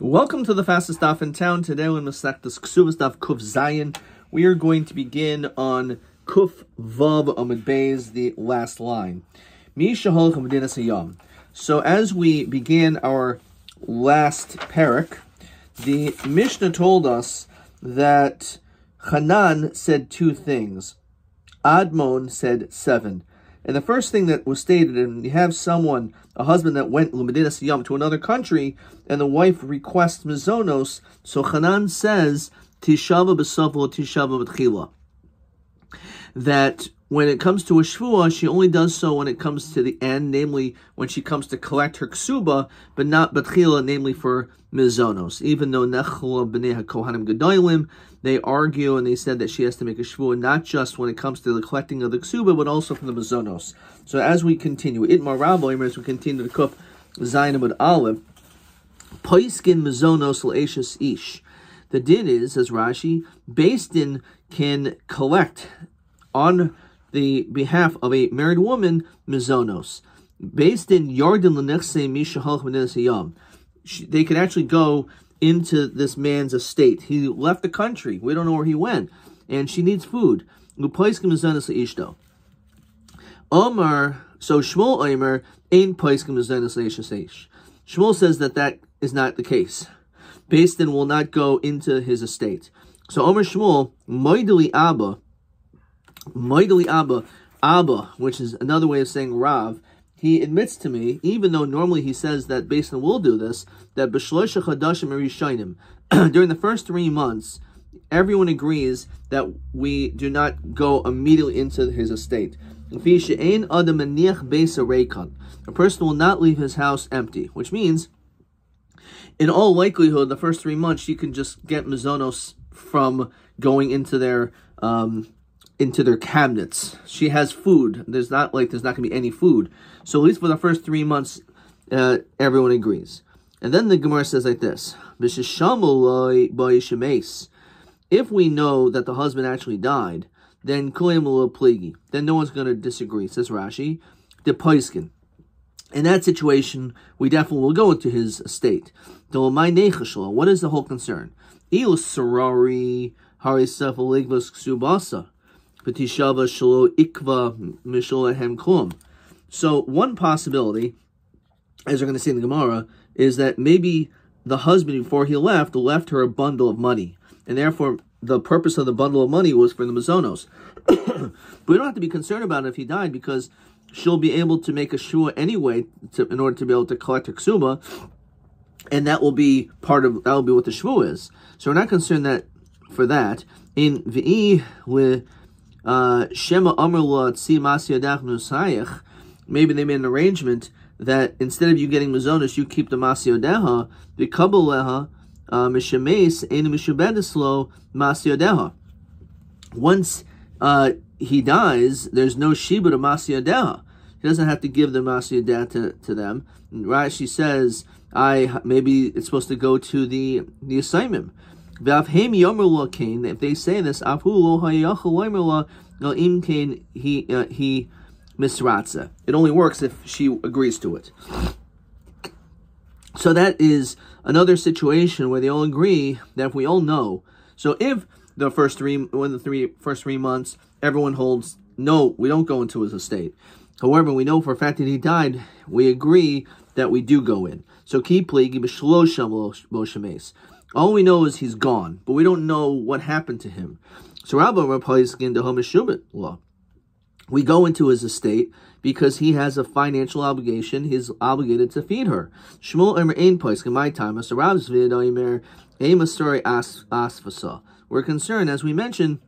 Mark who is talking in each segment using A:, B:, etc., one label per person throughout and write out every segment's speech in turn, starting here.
A: Welcome to the fastest daf in town. Today we're in Masechtas Ksubas daf Kuf Zayin. We are going to begin on Kuf Vav Amud Beis, the last line. Mi shahol chamadinas hayam. So as we began our last parak, the Mishnah told us that Hanan said two things. Admon said 7. And the first thing that was stated, and you have someone, a husband that went l'medinas hayam to another country, and the wife requests mizonos, so Hanan says, Tishava b'savo, Tishava b'tchila. That when it comes to a shvuah, she only does so when it comes to the end, namely when she comes to collect her ksuba, but not b'tchila, namely for mizonos. Even though nechla b'nei ha-kohanim gedolim, they argue and they said that she has to make a shvuah not just when it comes to the collecting of the ksuba, but also for the mizonos. So as we continue, Itmar Rabbi, as we continue to Kuf Zayin Amud Aleph, Poiskin mizonos l'eshes ish. The din is, as Rashi, Beis Din can collect on the behalf of a married woman mizonos. Beis Din yardin l'nechse mishahal ch'medinas hayam. They could actually go into this man's estate. He left the country. We don't know where he went. And she needs food. Omar, so Shmuel Omer, ain't poiskim mizonos le'eshes. Shmuel says that is not the case. Beis Din will not go into his estate. So Omer Shmuel, moideli Abba, which is another way of saying Rav, he admits to me, even though normally he says that Beis Din will do this, that b'shloisha chadashim erishonim, during the first 3 months, everyone agrees that we do not go immediately into his estate. A person will not leave his house empty, which means, in all likelihood, the first 3 months, you can just get mizonos from going into their cabinets. She has food. There's not going to be any food. So at least for the first 3 months, everyone agrees. And then the Gemara says like this: if we know that the husband actually died, then then no one's going to disagree. Says Rashi, the poiskin. In that situation, we definitely will go into his estate. What is the whole concern? So one possibility, as we're going to see in the Gemara, is that maybe the husband, before he left her a bundle of money. And therefore, the purpose of the bundle of money was for the mizonos. But we don't have to be concerned about it if he died, because she'll be able to make a shua anyway in order to be able to collect her ksuba, and that will be what the shvu is. So we're not concerned for that. In v'i with shema amrla tzi masiyadach nusayich, maybe they made an arrangement that instead of you getting mizonos, you keep the masiyodeha, the kabaleha mishemes ein mishubedeslo masiyodeha. Once he dies, there's no shiba to masiyodeha. He doesn't have to give the masiyodeha to them. Rashi says, maybe it's supposed to go to the assignment. If they say this, he misratza. It only works if she agrees to it. So that is another situation where they all agree that if we all know. So if the first 3 months, everyone holds, no, we don't go into his estate. However, we know for a fact that he died, we agree that we do go in. So all we know is he's gone, but we don't know what happened to him. So we go into his estate because he has a financial obligation. He's obligated to feed her. We're concerned, as we mentioned,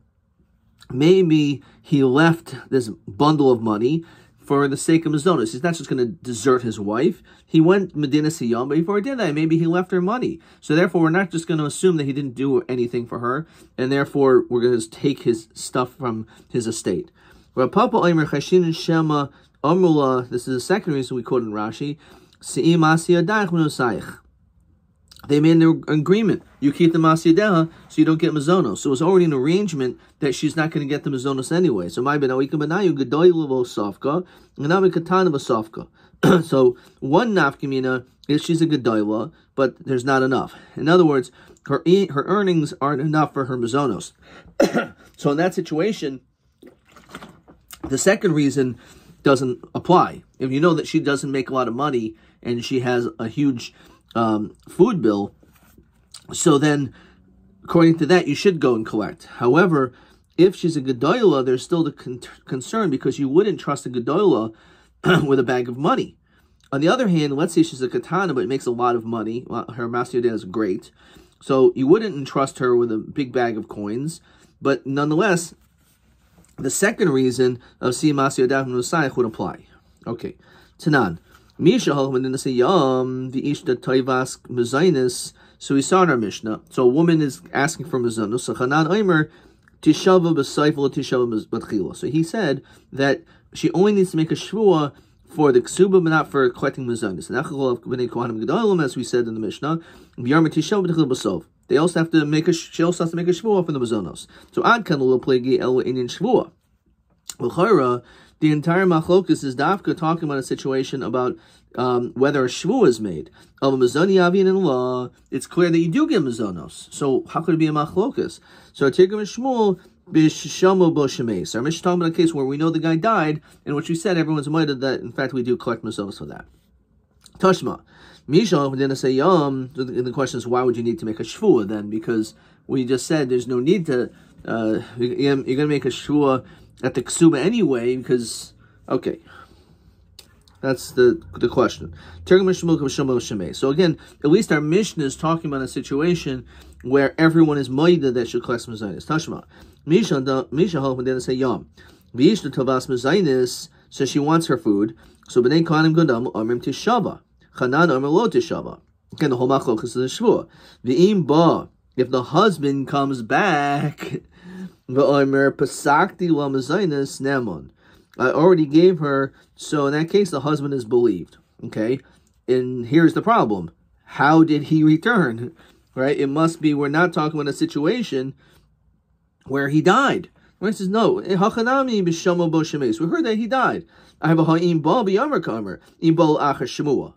A: maybe he left this bundle of money for the sake of mizonos. He's not just going to desert his wife. He went medinas hayam, but before he did that, maybe he left her money. So therefore, we're not just going to assume that he didn't do anything for her, and therefore, we're going to take his stuff from his estate. This is the second reason we quote in Rashi. They made an agreement. You keep the Masyadeha, so you don't get Mazonos. So it was already an arrangement that she's not going to get the Mazonos anyway. So my benayu gedoyla v'safka, and now katana v'safka. So one nafkamina is she's a gedoyla, but there's not enough. In other words, her earnings aren't enough for her Mazonos. So in that situation, the second reason doesn't apply. If you know that she doesn't make a lot of money and she has a huge food bill, so then according to that you should go and collect. However, if she's a gedola, there's still the concern because you wouldn't trust a gedola with a bag of money. On the other hand, let's say she's a katana but makes a lot of money. Well, her masiyodeh is great, so you wouldn't entrust her with a big bag of coins. But nonetheless, the second reason of si masiyodeh musayich would apply. Okay, Tanan. Misha halachim say yam the ishta toivas mezainis. So we saw in our Mishnah. So a woman is asking for mezainis. So Chanan Omer tishava b'seifel tishava b'tchila. So he said that she only needs to make a shvua for the ksuba, but not for collecting mezainis. As we said in the Mishnah, they also have to make she also has to make a shvua for the mezainos. So ad kan lo plegi el inyan shvua. L'chayra, the entire machlokus is dafka talking about a situation about whether a shvu is made. Of a mezoni avin in law, it's clear that you do get mezonos. So how could it be a machlokus? So Tigrim and Shmuel b'shamo bo shemes. Our Mishnah talking about a case where we know the guy died, in which we said everyone's minded that in fact we do collect mezonos for that. Tashma. Misha didn't say yom. The question is, why would you need to make a shvua then? Because we just said there's no need to. You're going to make a shvua at the ksuba anyway, because okay, that's the question. So again, at least our Mishnah is talking about a situation where everyone is moida that should collect mezainis. Tashma, Misha didn't say yom. V'ishna tovas mezainis, so she wants her food. So b'nei kohanim godam amrim tishava, Chanan amr lo tishava. Again, the whole machlokas is a shvua. V'im ba, if the husband comes back. I already gave her, so in that case the husband is believed. Okay, and here's the problem: how did he return? Right? It must be we're not talking about a situation where he died. Right? It says no. We heard that he died. I have a ha'im bal b'yamar kamer im bal achar shemua.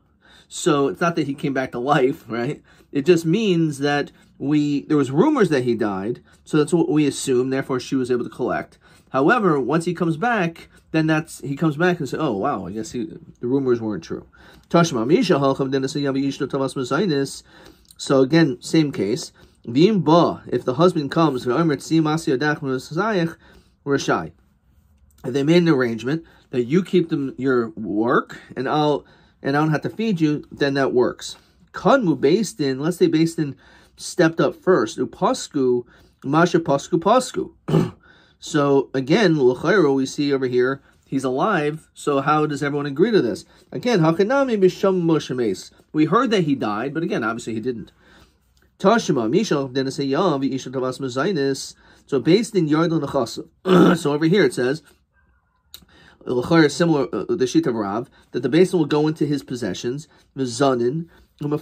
A: So it's not that he came back to life, right? It just means that there was rumors that he died, so that's what we assume. Therefore, she was able to collect. However, once he comes back, then he comes back and says, "Oh wow, I guess the rumors weren't true." Tashma misha halcham denasay yavi ishno tavas mezainis. So again, same case. V'im ba, if the husband comes, rashai. If they made an arrangement that you keep your work and I don't have to feed you, then that works. Kadmu based in, let's say based in stepped up first. Upasku, masha pasku. So again, l'chayro, we see over here, he's alive. So how does everyone agree to this? Again, hakanami b'sham moshemes. We heard that he died, but again, obviously he didn't. Tashima, Mishal, then say yav isha tavas mezainis. So based in yardon nechasa. So over here it says, l'chayro similar the sheet of Rav, that the basin will go into his possessions, mezanin. And they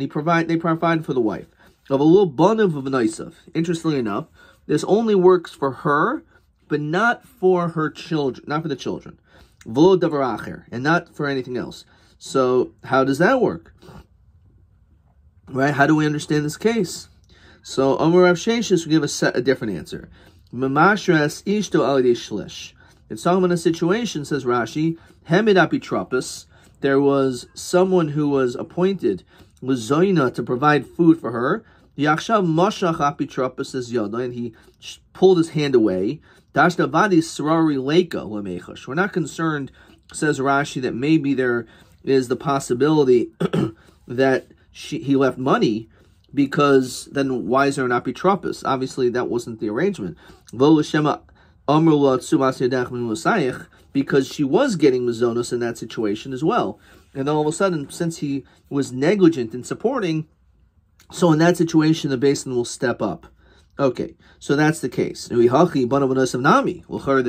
A: provide for the wife of a little bun of Naisav. Interestingly enough, this only works for her, but not for her children, not for the children. V'lo davar acher, and not for anything else. So how does that work? Right? How do we understand this case? So Amar Rav Sheshes will give a different answer. Mamashras ishto alidei shlish. It's talking about a situation, says Rashi, hemid apitropis. There was someone who was appointed, Lazoina, to provide food for her. Yakshav Mashach Apitropos says Yada, and he pulled his hand away. Dashtavadi Sarari Leka Lamechash. We're not concerned, says Rashi, that maybe there is the possibility that he left money, because then why is there an Apitropos? Obviously, that wasn't the arrangement. Because she was getting Mazonos in that situation as well. And then all of a sudden, since he was negligent in supporting, so in that situation, the basin will step up. Okay, so that's the case. The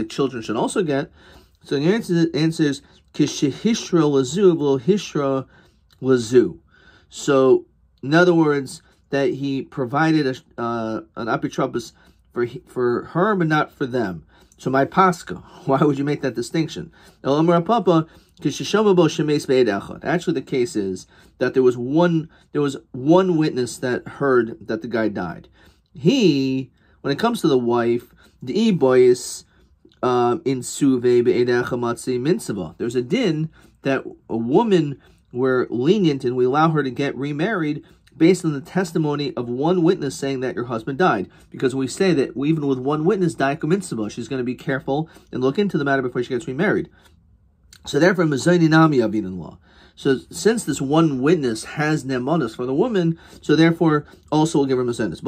A: children should also get. So the answer is, Kishihishra lazu v'lo hishra lazu. So in other words, that he provided an apotropos for her, but not for them. So my pascha, why would you make that distinction? Actually, the case is that there was one witness that heard that the guy died. When it comes to the wife, the boys in suve mitzvah. There's a din that a woman, we're lenient and we allow her to get remarried based on the testimony of one witness saying that your husband died. Because we say that even with one witness, she's going to be careful and look into the matter before she gets remarried. So therefore, law. So since this one witness has nemonos for the woman, so therefore also will give her mazonos.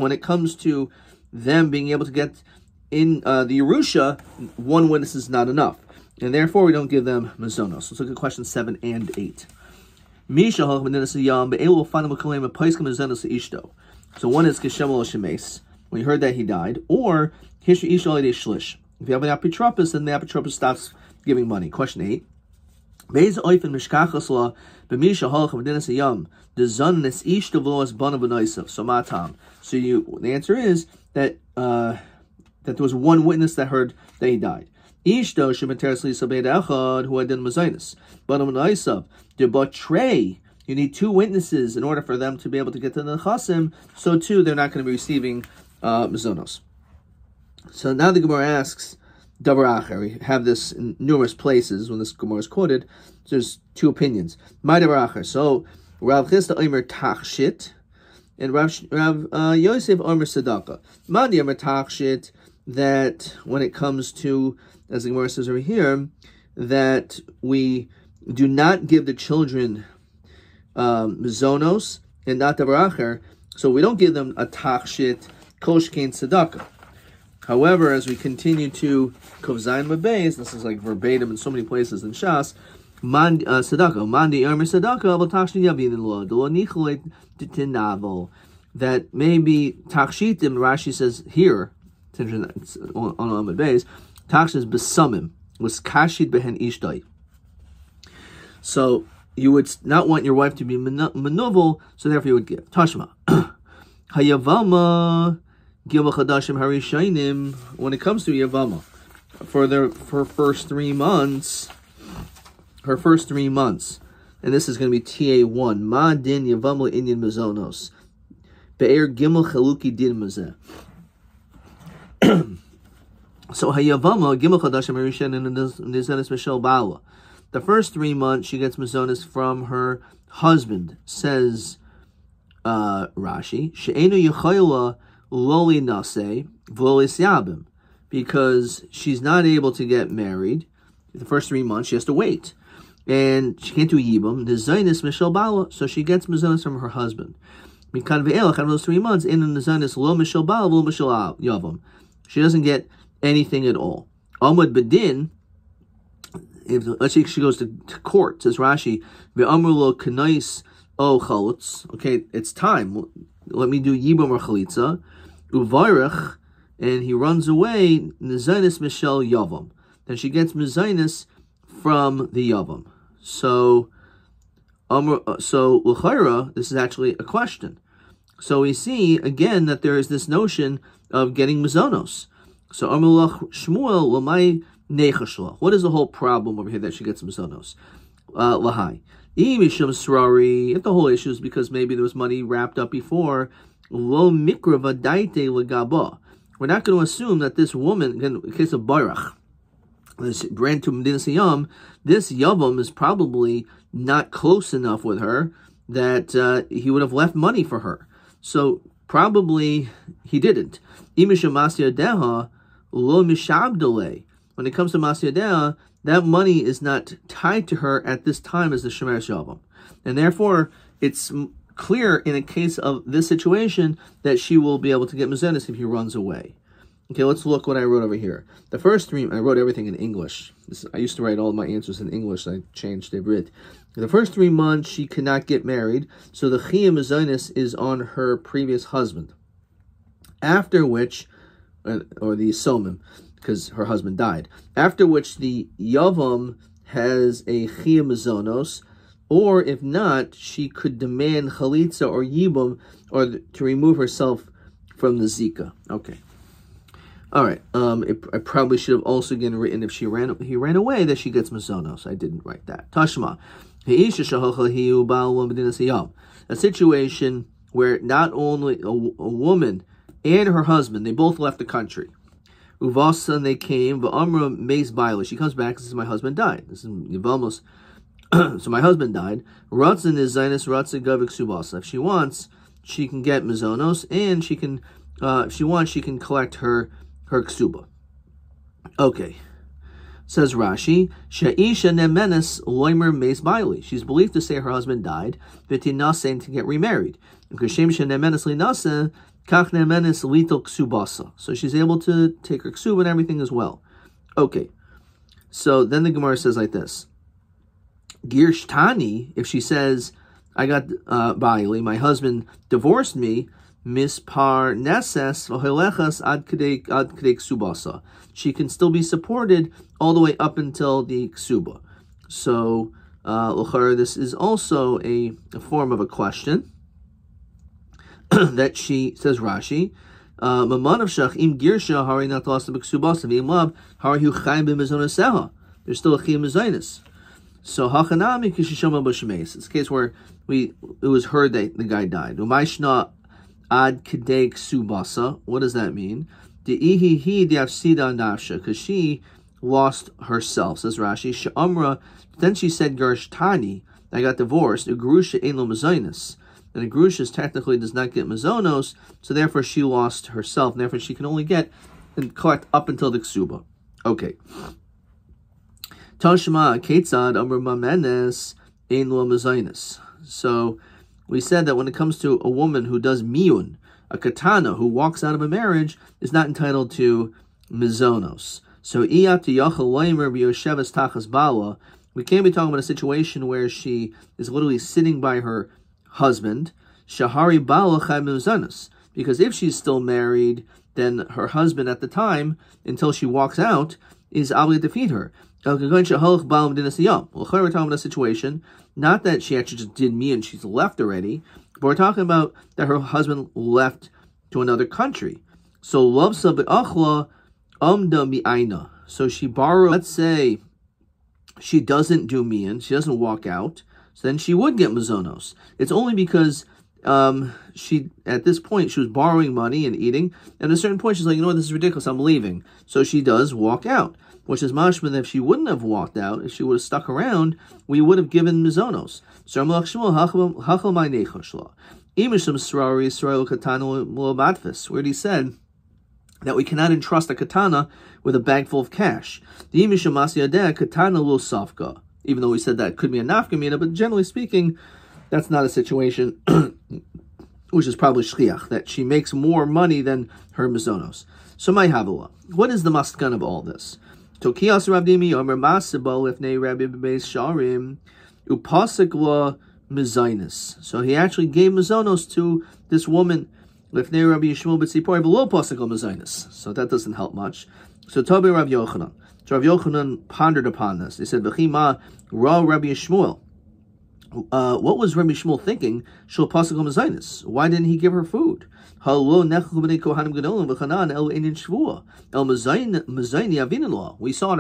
A: When it comes to them being able to get in the Yerusha, one witness is not enough. And therefore, we don't give them mazonos. Let's look at questions 7 and 8. So one is Kishem when you heard that he died, or if you have an apotropos, then the apotropos stops giving money. Question 8. So the answer is that there was one witness that heard that he died. To betray, you need two witnesses in order for them to be able to get to the chasim. So too, they're not going to be receiving mazonos. So now the Gemara asks, Davar Acher. We have this in numerous places when this Gemara is quoted. So there's two opinions. My Davar Acher. So Rav Chisda Omer Tachshit and Rav Yosef Omer Sadaka. Mandi Omer Tachshit, that when it comes to, as the Gemara says over here, that we do not give the children mazonos and not Davar Acher. So we don't give them a Tachshit, Koshkein Sadaka. However, as we continue to Kov Zayin Mabeis, this is like verbatim in so many places in Shas, Sadaka, Mandi Omer Sadaka, Tachshit Yavin Lo, Delo Nicholet Tinavo, that maybe Tachshitim, Rashi says here, on Amud Beis, Tachshit is Besamim, was Kashid Behen Ishtoi. So you would not want your wife to be manovel, so therefore you would give. Tashma. Hayavama Gilma Chadashim Harishainim, when it comes to Yavama, for her first 3 months, and this is going to be TA1, Ma Din Yavama Indian Mazonos, Be'er Gimel Chaluki Din Mazeh. So Hayavama Gimel Chadashim Harishainim and Nizanis Michelle Bala. The first 3 months she gets mazonos from her husband, says Rashi, She'enu Yechayla Loli Nase V'Loli Siabim, because she's not able to get married. The first 3 months she has to wait, and she can't do Yibam. The Zainis Michelle Bala, so she gets mazonos from her husband. Mikan ve'elach, out of those 3 months, in the Zainis Lo Michelle Bala Lo Michelle Yavam, she doesn't get anything at all. Amud Bedin. Let's say she goes to court, says Rashi, Ve'amrulo Kanais O Chalutz. Okay, it's time. Let me do Yibam or Chalitza. Uvairach, and he runs away, Nizainis Michelle Yavam. Then she gets Mizainis from the Yavam. So L'chaira, this is actually a question. So we see, again, that there is this notion of getting Mizonos. So Amrullah Shmuel, Lamai Nechashla. What is the whole problem over here that she gets mazonos? Lahai. If the whole issue is because maybe there was money wrapped up before, lo mikra v'daite legaba. We're not going to assume that this woman, again, in the case of Baruch, this ran to Medinas Yam, this Yavam is probably not close enough with her that he would have left money for her. So probably he didn't. Imisha Masya Deha lo mishabdole. When it comes to Masyadea, that money is not tied to her at this time as the Shemer Shavam. And therefore, it's clear in a case of this situation that she will be able to get Mazenis if he runs away. Okay, let's look what I wrote over here. The first 3, I wrote everything in English. I used to write all of my answers in English. I changed Ibrit. The first 3 months, she cannot get married, so the Chiyam Mazenis is on her previous husband. After which, or the Somim, because her husband died. After which the Yavam has a Chiyah Mazonos, or if not, she could demand Chalitza or Yibum, or to remove herself from the Zika. Okay. All right. I probably should have also again written if he ran away that she gets Mazonos. I didn't write that. Tashma. A situation where not only a woman and her husband, they both left the country. Uvasa, and they came, V'amra Meis Baila. She comes back and says, my husband died. This is Yavamos. So my husband died. Ratzin is Zainis Ratzin Gavik Subasa. If she wants, she can get Mazonos, and she can, if she wants, she can collect her ksuba. Okay. Says Rashi, Sha'isha nemenes loimer meis baili. She's believed to say her husband died, v'tinase, to get remarried. Kashem shenemenes linase, kach nemenes lito ksubasa. So she's able to take her ksuba and everything as well. Okay. So then the Gemara says like this. Girshtani, if she says, I got baili, my husband divorced me, mispar neses v'helechas ad kedei ksubasa. She can still be supported all the way up until the ksuba. So, this is also a form of a question that she says. Rashi, mamanav shach im girsha hari not lost b'ksubasa v'im lav hari hu chayim b'mezonaseha. There's still a chiyuv mezonos. So hachanami kishishama b'shemeis. It's a case where it was heard that the guy died. Umayshna ad kedei ksubasa. What does that mean? Because she lost herself, says Rashi. She'amra, then she said, Gershtani, I got divorced. A grusha ain't lo mazonos. And a grusha technically does not get mazonos, so therefore she lost herself, and therefore she can only get and collect up until the ksuba. Okay. Tashma ketzad amr mamenes ein lo mazonos. So we said that when it comes to a woman who does miyun, a katana who walks out of a marriage is not entitled to mizonos. So we can't be talking about a situation where she is literally sitting by her husband. Shahari bala chay mizonos. Because if she's still married, then her husband at the time, until she walks out, is obligated to feed her. We're talking about a situation, not that she actually just did me and she's left already, but we're talking about that her husband left to another country. So lovsa be'achla amda mi'aina. So she borrowed, let's say she doesn't do mian, she doesn't walk out, so then she would get mazonos. It's only because she, at this point, she was borrowing money and eating, and at a certain point she's like, you know what, this is ridiculous, I'm leaving. So she does walk out. Which is mashma that if she wouldn't have walked out, if she would have stuck around, we would have given mizonos. Where he said that we cannot entrust a katana with a bag full of cash. Even though we said that could be a nafkamina, but generally speaking, that's not a situation which is probably shliach, that she makes more money than her mizonos. So my havila, what is the maskan of all this? Tokias Rabdimi Omer Masibal Ifnei Rabbi Bebeis Sharim Upasik Mizainis. So he actually gave Mizonos to this woman Ifnei Rabbi Yishmael B'tzipori below Pasik Mizainis. So that doesn't help much. So Tobi Rabbi Yochanan. So Rabbi Yochanan pondered upon this. He said, V'chima Ra Rabbi Yishmael. What was Rabbi Yishmael thinking? Shul Pasik Mizainis. Why didn't he give her food? We saw in our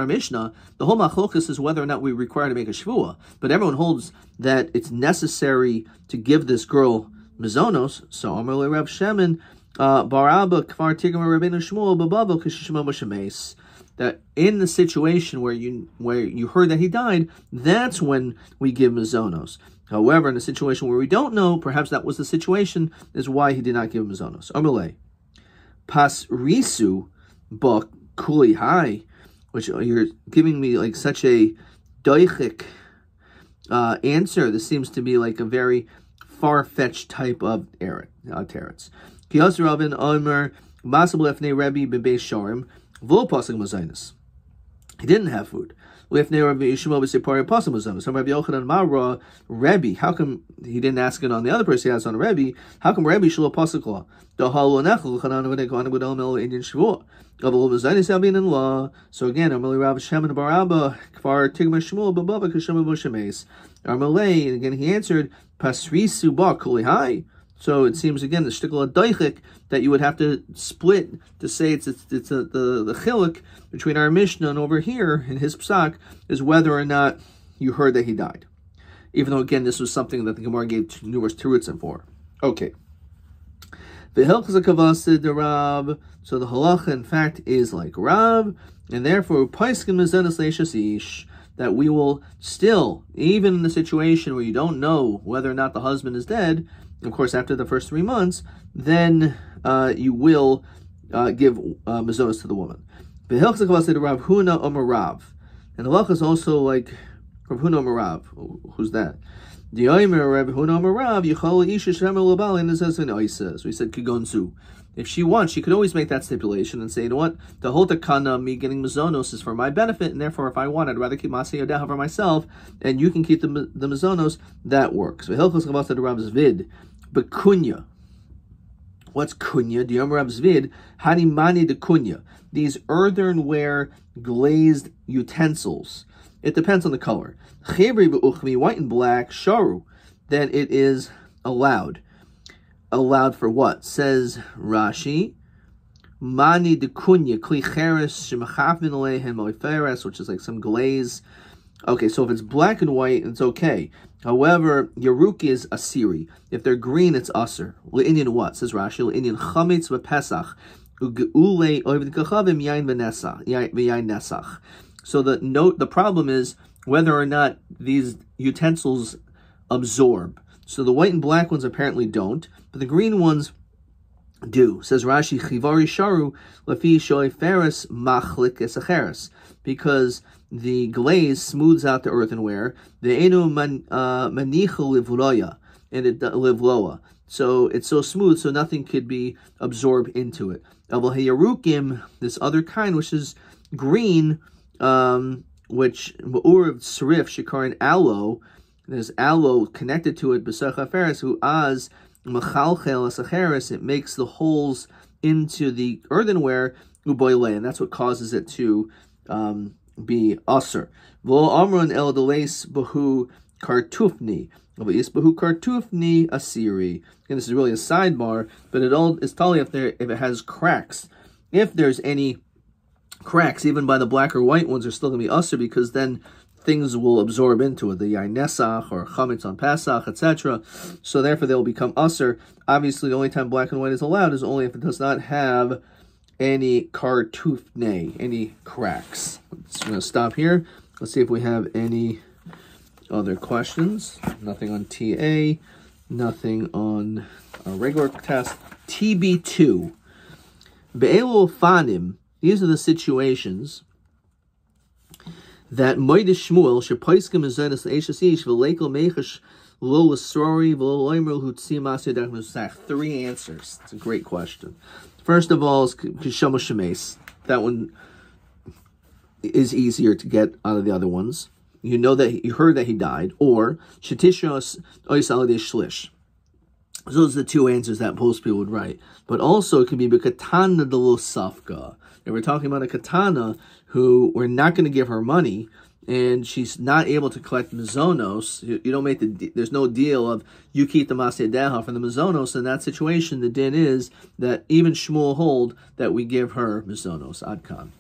A: Mishnah, the whole machlokas is whether or not we require to make a shvua, but everyone holds that it's necessary to give this girl mizonos. So Amar Reb Shemin Baraba Kfar Tigam Rabbeinu Shmuel Bababo Kishishma Moshemes, that in the situation where you heard that he died, that's when we give mizonos. However, in a situation where we don't know, perhaps that was the situation, is why he did not give mizonos. Amalei Pas Risu Bak Kuli Hai, which you're giving me like such a doichik answer. This seems to be like a very far-fetched type of teretz. Kiyas Rabin Omer Masabel Efnei Rebbe Bebeis Sharim V'lo Pasuk Mazonos. He didn't have food. Rabbi, how come he didn't ask it on the other person? He asked on Rabbi. How come Rabbi shelo pasuk law? So again, Amali Rav Shem and Barabba Kfar Tigma Shmuel Bababa Kashama Bushames. Armalei, again he answered Pasrisu Ba Kulihai. So it seems again the shtickle daichik that you would have to split to say it's the chiluk between our Mishnah and over here in his psak is whether or not you heard that he died. Even though again this was something that the Gemara gave numerous terutzim for. Okay. The hilchas the Rav. So the halacha in fact is like Rav, and therefore paiskim mezenas leishasish, that we will still, even in the situation where you don't know whether or not the husband is dead, of course after the first 3 months, then you will give mezonos to the woman. The hilchas the Rav Huna Omer Rav, and the halacha is also like Rav Huna Omer Rav. Who's that? The Yomi Rav Huna Omer Rav Yichol Isha Shemel Labal, and it says in Oisa. So he said Kigonzu. If she wants, she could always make that stipulation and say, you know what, the whole takana, me getting mazonos, is for my benefit, and therefore if I want, I'd rather keep masay yodeha for myself, and you can keep the mazonos, that works. So hilchos chavas the Rav Zvid, but kunya. What's kunya? The Yom Rav Zvid, hani mani de kunya. These earthenware glazed utensils. It depends on the color. Chevri be'uchmi, white and black, sharu, then it is allowed. Allowed for what? Says Rashi, mani de kunya kli cheres shemachafin aleihem oiferes, which is like some glaze. Okay, so if it's black and white, it's okay. However, Yeruki is asiri. If they're green, it's aser. Le'inyan what? Says Rashi, le'inyan chametz v'pesach ugeule oived kachavim yain v'yain nesach. So the problem is whether or not these utensils absorb. So the white and black ones apparently don't, but the green ones do. Says Rashi, Chivari Sharu, Lafi Shoy Ferris Machlik Esacheres, because the glaze smooths out the earthenware, the Enu Manicha Livloya, and it Livloa. So it's so smooth, so nothing could be absorbed into it. Avol Hayarukim, this other kind, which is green, which Ma'ur of Serif, Shikarin Aloe, there's aloe connected to it, B'sach Ferris, who az Machalchel Esacheres, it makes the holes into the earthenware, Uboile, and that's what causes it to be aser. V'lo amron el deles bahu kartufni. Bahu kartufni asiri. And this is really a sidebar, but it's telling if it has cracks. If there's any cracks, even by the black or white ones, are still going to be aser, because then things will absorb into it, the yain nesach or chametz on Pesach, etc. So therefore they will become aser. Obviously, the only time black and white is allowed is only if it does not have any kartufne, any cracks. I'm going to stop here. Let's see if we have any other questions. Nothing on TA, nothing on a regular test. TB2. Be'elu fanim, these are the situations that Moed Shmuel shepaiskim mezenas leishasish v'leikel meichash lo l'srori v'lo loimer hutzi maseh derech musach. 3 answers. It's a great question. First of all is kishama shemes. That one is easier to get out of the other ones. You know that you heard that he died, or shetishos ois alidei shlish. Those are the 2 answers that most people would write. But also it can be b'katana de lo safka. And we're talking about a katana who we're not going to give her money, and she's not able to collect mazonos. You don't make there's no deal of you keep the maseh deha for the mazonos. In that situation, the din is that even Shmuel hold that we give her mazonos. Adkan.